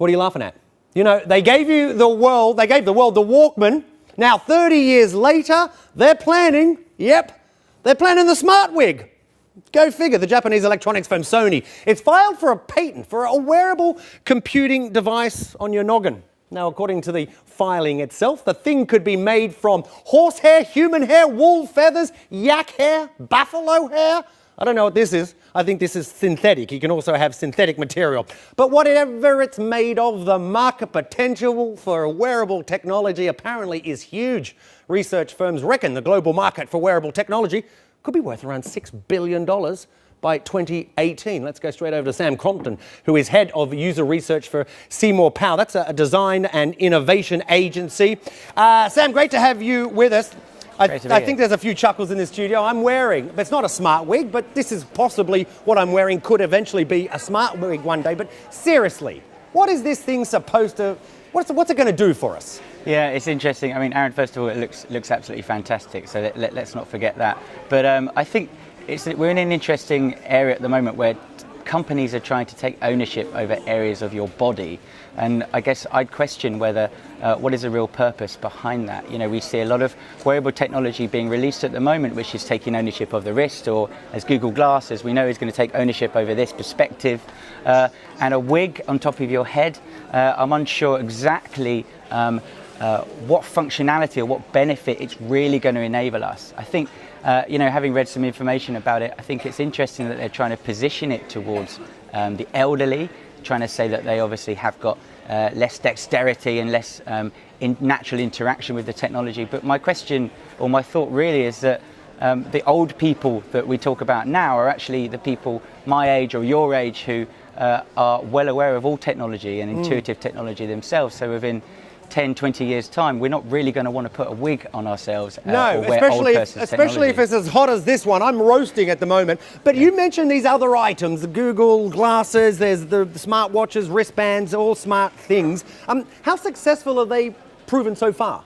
What are you laughing at? You know, they gave the world the Walkman. Now, 30 years later, they're planning the smart wig. Go figure, the Japanese electronics firm Sony. It's filed for a patent for a wearable computing device on your noggin. Now, according to the filing itself, the thing could be made from horsehair, human hair, wool, feathers, yak hair, buffalo hair. I don't know what this is. I think this is synthetic. You can also have synthetic material. But whatever it's made of, the market potential for wearable technology apparently is huge. Research firms reckon the global market for wearable technology could be worth around $6 billion by 2018. Let's go straight over to Sam Crompton, who is head of user research for Seymour Powell. That's a design and innovation agency. Sam, great to have you with us. I think there's a few chuckles in the studio. I'm wearing, but it's not a smart wig, but this is possibly what I'm wearing could eventually be a smart wig one day. But seriously, what is this thing supposed to, what's it going to do for us? Yeah, it's interesting. I mean, Aaron, first of all, it looks absolutely fantastic, so let's not forget that. But I think we're in an interesting area at the moment where companies are trying to take ownership over areas of your body, and I guess I'd question whether what is the real purpose behind that. You know, we see a lot of wearable technology being released at the moment, which is taking ownership of the wrist, or as Google Glass, as we know, is going to take ownership over this perspective, and a wig on top of your head. I'm unsure exactly what functionality or what benefit it's really going to enable us. I think, you know, having read some information about it, I think it's interesting that they're trying to position it towards the elderly, trying to say that they obviously have got less dexterity and less natural interaction with the technology. But my question, or my thought really, is that the old people that we talk about now are actually the people my age or your age who are well aware of all technology and intuitive technology themselves. So within 10, 20 years' time, we're not really going to want to put a wig on ourselves. No, especially if it's as hot as this one. I'm roasting at the moment. But you mentioned these other items, the Google glasses, there's the smart watches, wristbands, all smart things. How successful are they proven so far?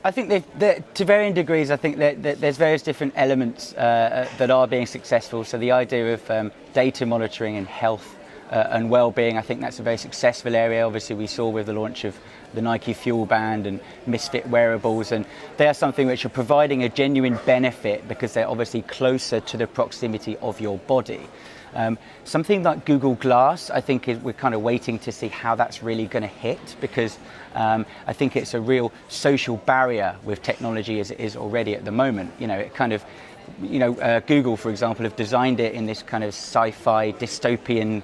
I think to varying degrees, I think that there's various different elements that are being successful. So the idea of data monitoring and health and well-being, I think that's a very successful area. Obviously, we saw with the launch of the Nike Fuel Band and Misfit wearables, and they are something which are providing a genuine benefit because they're obviously closer to the proximity of your body. Something like Google Glass, I think we're kind of waiting to see how that's really going to hit, because I think it's a real social barrier with technology as it is already at the moment. You know, it kind of, you know, Google, for example, have designed it in this kind of sci-fi dystopian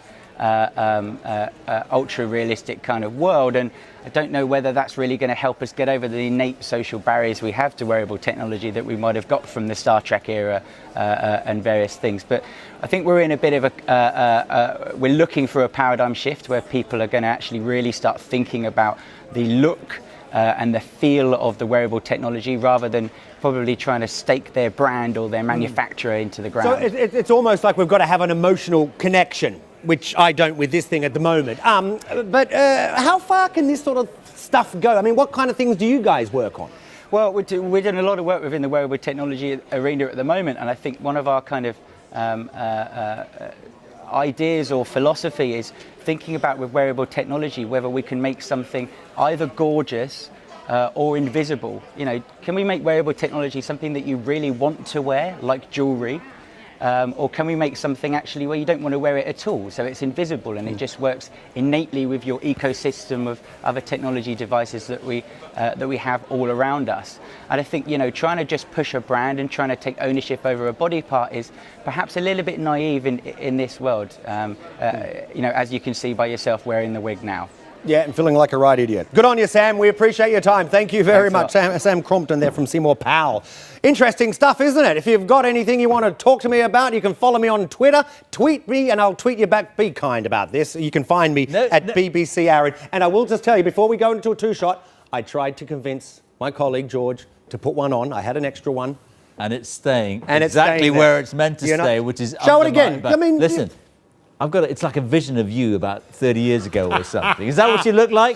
ultra-realistic kind of world, and I don't know whether that's really going to help us get over the innate social barriers we have to wearable technology that we might have got from the Star Trek era and various things. But I think we're in a bit of we're looking for a paradigm shift where people are going to actually really start thinking about the look and the feel of the wearable technology, rather than probably trying to stake their brand or their manufacturer into the ground. So it's almost like we've got to have an emotional connection, which I don't with this thing at the moment. But how far can this sort of stuff go? I mean, what kind of things do you guys work on? Well, we're doing a lot of work within the wearable technology arena at the moment, and I think one of our kind of ideas or philosophy is thinking about with wearable technology whether we can make something either gorgeous or invisible. You know, can we make wearable technology something that you really want to wear, like jewelry? Or can we make something actually where you don't want to wear it at all, so it's invisible and it just works innately with your ecosystem of other technology devices that we have all around us? And I think, you know, trying to just push a brand and trying to take ownership over a body part is perhaps a little bit naive in this world. You know, as you can see by yourself wearing the wig now. Yeah, and feeling like a right idiot. Good on you, Sam. We appreciate your time. Thank you very much. Sam Crompton there from Seymour Powell. Interesting stuff, isn't it? If you've got anything you want to talk to me about, you can follow me on Twitter. Tweet me and I'll tweet you back. Be kind about this. You can find me at BBC Aaron. And I will just tell you, before we go into a two-shot, I tried to convince my colleague George to put one on. I had an extra one. And it's staying exactly where it's meant to stay, which is... Show it again. I mean, listen. It's like a vision of you about 30 years ago or something. Is that what you look like?